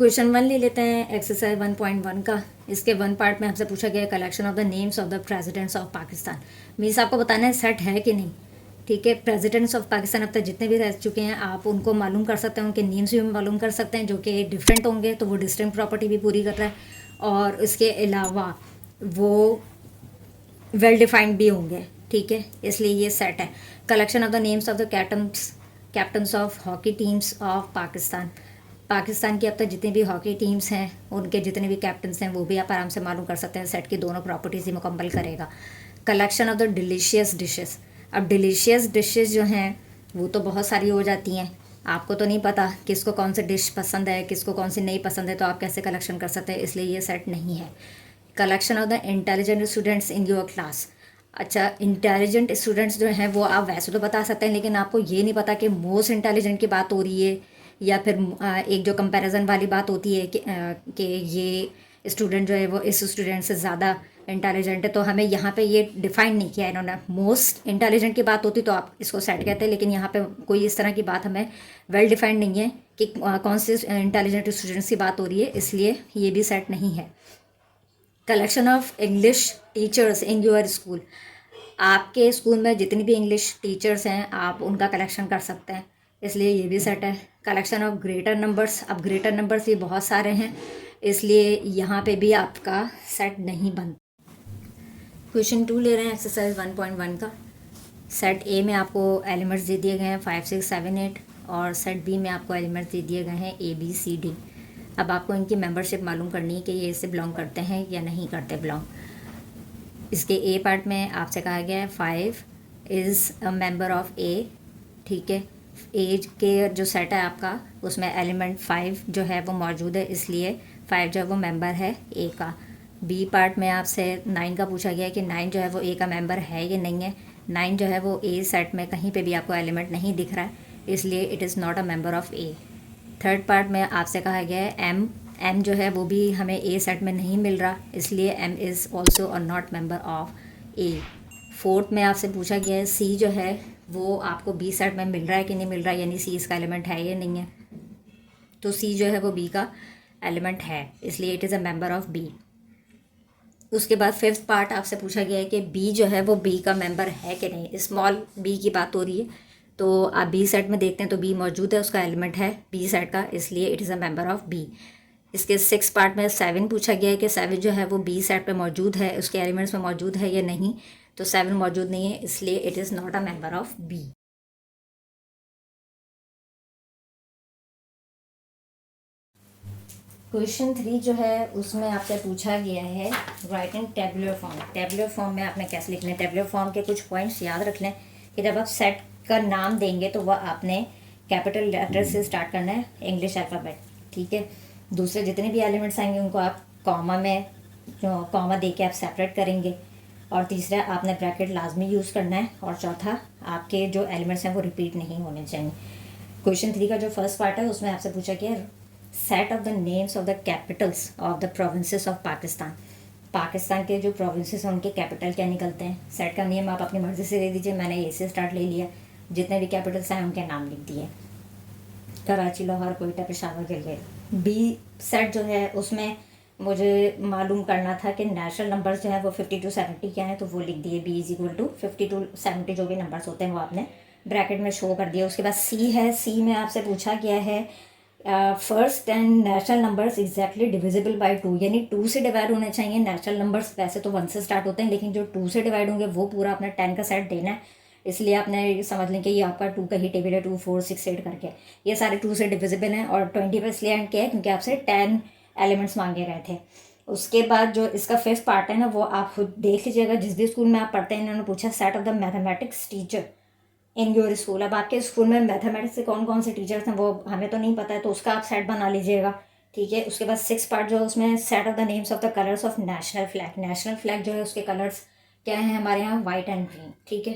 Question 1 ले लेते हैं एक्सरसाइज 1.1 का। इसके 1 पार्ट में आपसे पूछा गया है collection of the names of the presidents of Pakistan. Means आपको बताना है सेट है कि नहीं। ठीक है, प्रेसिडेंट्स ऑफ पाकिस्तान अब तक जितने भी रह चुके हैं आप उनको मालूम कर सकते हैं, उनके नेम्स भी मालूम कर सकते हैं जो कि डिफरेंट होंगे, तो वो डिस्टिंक्ट प्रॉपर्टी भी पूरी कर रहा है और इसके अलावा वो वेल डिफाइंड भी होंगे। ठीक है, इसलिए ये सेट है। Collection of the names of the captains of hockey teams of Pakistan. Pakistan की अब तक जितनी भी हॉकी टीम्स हैं उनके जितने भी कैप्टन्स हैं वो भी आप आराम से मालूम कर सकते हैं। सेट की दोनों प्रॉपर्टीज़ ही मुकम्मल करेगा। Collection of the delicious dishes. अब डिलीशियस डिशेस जो हैं वो तो बहुत सारी हो जाती हैं, आपको तो नहीं पता किसको कौन सी डिश पसंद है किसको कौन सी नहीं पसंद है, तो आप कैसे कलेक्शन कर सकते हैं, इसलिए ये सेट नहीं है। Collection of the intelligent students in your class. अच्छा, इंटेलिजेंट स्टूडेंट्स जो हैं वो आप वैसे तो बता सकते हैं, लेकिन आपको ये नहीं पता कि मोस्ट इंटेलिजेंट की बात हो रही है या फिर एक जो कंपैरिजन वाली बात होती है कि ये स्टूडेंट जो है वो इस स्टूडेंट से ज़्यादा इंटेलिजेंट है, तो हमें यहाँ पे ये डिफाइन नहीं किया इन्होंने। मोस्ट इंटेलिजेंट की बात होती तो आप इसको सेट कहते हैं, लेकिन यहाँ पे कोई इस तरह की बात हमें वेल डिफाइंड नहीं है कि कौन से इंटेलिजेंट स्टूडेंट्स की बात हो रही है, इसलिए ये भी सेट नहीं है। Collection of English teachers in your school. आपके स्कूल में जितनी भी इंग्लिश टीचर्स हैं आप उनका कलेक्शन कर सकते हैं, इसलिए ये भी सेट है। Collection of greater numbers. अब ग्रेटर नंबर्स ये बहुत सारे हैं, इसलिए यहाँ पे भी आपका सेट नहीं बनता। क्वेश्चन 2 ले रहे हैं एक्सरसाइज 1.1 का। सेट ए में आपको एलिमेंट्स दे दिए गए हैं 5, 6, 7, 8 और सेट बी में आपको एलिमेंट्स दे दिए गए हैं A, B, C, D। अब आपको इनकी मेंबरशिप मालूम करनी है कि ये इससे बिलोंग करते हैं या नहीं करते बिलोंग। इसके ए पार्ट में आपसे कहा गया है 5 is a member of A। ठीक है, एज के जो सेट है आपका उसमें एलिमेंट 5 जो है वो मौजूद है, इसलिए 5 जो है वो मेंबर है ए का। बी पार्ट में आपसे 9 का पूछा गया है कि 9 जो है वो ए का मेंबर है या नहीं है। 9 जो है वो ए सेट में कहीं पे भी आपको एलिमेंट नहीं दिख रहा है, इसलिए it is not a member of A. Third part में आपसे कहा गया है एम जो है वो भी हमें ए सेट में नहीं मिल रहा, इसलिए M is also a not member of A. Fourth में आपसे पूछा गया है सी जो है वो आपको बी सेट में मिल रहा है कि नहीं मिल रहा है, यानी सी इसका एलिमेंट है या नहीं है, तो सी जो है वो बी का एलिमेंट है, इसलिए it is a member of B. उसके बाद फिफ्थ पार्ट आपसे पूछा गया है कि बी जो है वो बी का मेंबर है कि नहीं। स्मॉल बी की बात हो रही है, तो आप बी सेट में देखते हैं तो बी मौजूद है, उसका एलिमेंट है बी सेट का, इसलिए it is a member of B. इसके 6 पार्ट में 7 पूछा गया है कि 7 जो है वो बी सेट पे मौजूद है, उसके एलिमेंट्स में मौजूद है या नहीं, तो 7 मौजूद नहीं है, इसलिए it is not a member of B. Question 3 जो है उसमें आपसे पूछा गया है writing tabular form. Tabular form में आपने कैसे लिखना है। टेबुलर फॉर्म के कुछ पॉइंट्स याद रख लें कि जब आप सेट का नाम देंगे तो वह आपने कैपिटल लेटर से स्टार्ट करना है, इंग्लिश अल्फ़ाबेट। ठीक है, दूसरे जितने भी एलिमेंट्स आएंगे उनको आप कॉमा में कॉमा दे के आप सेपरेट करेंगे, और तीसरा आपने ब्रैकेट लाजमी यूज़ करना है, और चौथा आपके जो एलिमेंट्स हैं वो रिपीट नहीं होने चाहिए। क्वेश्चन 3 का जो फर्स्ट पार्ट है उसमें आपसे पूछा गया set of the names of the Capitals of the provinces of Pakistan. Pakistan के जो प्रोविंसेस हैं उनके कैपिटल क्या निकलते हैं। सेट का नियम आप अपनी मर्ज़ी से दे दीजिए, मैंने ए से स्टार्ट ले लिया, जितने भी कैपिटल्स हैं उनके नाम लिख दिए, कराची, लाहौर, कोयटा, पेशावर, गिलगित। बी सेट जो है उसमें मुझे मालूम करना था कि नेचुरल नंबर्स जो है वो 50 to 70 क्या है, तो वो लिख दिए B is equal to 50 to 70 जो भी नंबर्स होते हैं वो आपने ब्रैकेट में शो कर दिया। उसके बाद सी है, सी में आपसे पूछा गया है first and natural numbers exactly divisible by 2, यानी 2 से डिवाइड होने चाहिए नेचुरल नंबर्स। वैसे तो 1 से स्टार्ट होते हैं, लेकिन जो 2 से डिवाइड होंगे वो पूरा आपने 10 का सेट देना है, इसलिए आपने समझ लें कि ये आपका 2 का ही टेबल है, 2, 4, 6, 8 करके ये सारे 2 से डिविजिबल हैं, और 20 पर इसलिए एंड किया है क्योंकि आपसे 10 एलिमेंट्स मांगे गए थे। उसके बाद जो इसका फिफ्थ पार्ट है ना वो आप खुद देख लीजिएगा, जिस भी स्कूल में आप पढ़ते हैं इन्होंने पूछा set of the mathematics teacher in your school. अब आपके स्कूल में मैथमेटिक्स से कौन कौन से टीचर्स हैं वो हमें तो नहीं पता है, तो उसका आप सेट बना लीजिएगा। ठीक है, उसके बाद 6 पार्ट जो है उसमें set of the names of the colours of national flag. National flag जो है उसके कलर्स क्या हैं हमारे यहाँ, वाइट एंड ग्रीन। ठीक है,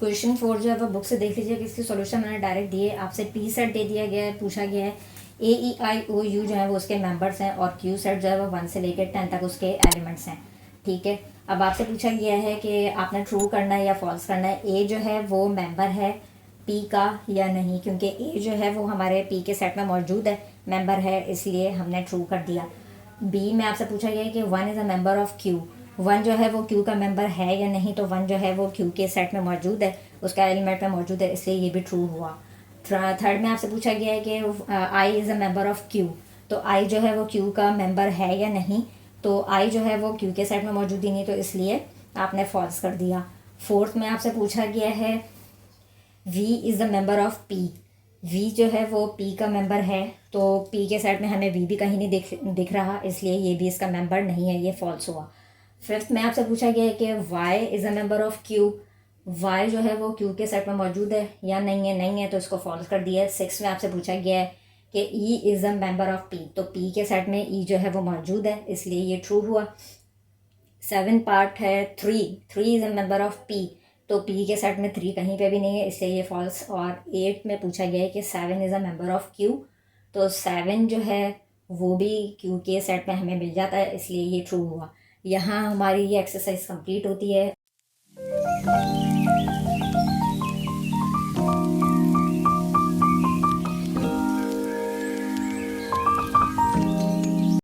क्वेश्चन 4 जो है वो बुक से देख लीजिए कि इसकी सोल्यूशन मैंने डायरेक्ट दिए। आपसे पी सेट दे दिया गया है, पूछा गया है AEIOU जो है वो उसके मेंबर्स हैं, और क्यू सेट जो है वो 1 से लेकर 10 तक उसके एलिमेंट्स हैं। ठीक है, अब आपसे पूछा गया है कि आपने ट्रू करना है या फॉल्स करना है, ए जो है वो मेंबर है पी का या नहीं, क्योंकि ए जो है वो हमारे पी के सेट में मौजूद है, मेंबर है, इसलिए हमने ट्रू कर दिया। बी में आपसे पूछा गया है कि 1 is a member of Q, 1 जो है वो क्यू का मेंबर है या नहीं, तो 1 जो है वो क्यू के सेट में मौजूद है, उसका एलिमेंट में मौजूद है, इसलिए ये भी ट्रू हुआ। थर्ड में आपसे पूछा गया है कि I is a member of Q, तो आई जो है वो क्यू का मेंबर है या नहीं, तो आई जो है वो क्यू के सेट में मौजूद ही नहीं, तो इसलिए आपने फॉल्स कर दिया। फोर्थ में आपसे पूछा गया है V is the member of P, V जो है वो पी का मेंबर है, तो पी के सेट में हमें वी भी कहीं नहीं दिख रहा, इसलिए ये भी इसका मेंबर नहीं है, ये फॉल्स हुआ। फिफ्थ में आपसे पूछा गया है कि Y is a member of Q, Y जो है वो क्यू के सेट में मौजूद है या नहीं है, तो इसको फॉल्स कर दिया है। सिक्स में आपसे पूछा गया है कि E is a member of P, तो पी के सेट में ई जो है वो मौजूद है, इसलिए ये ट्रू हुआ। सेवन पार्ट है three, three is a member of P, तो पी के सेट में थ्री कहीं पे भी नहीं है, इसलिए ये फॉल्स। और एट में पूछा गया है कि seven is a member of Q, तो सेवन जो है वो भी क्यू के सेट में हमें मिल जाता है, इसलिए ये ट्रू हुआ। यहाँ हमारी ये एक्सरसाइज कंप्लीट होती है।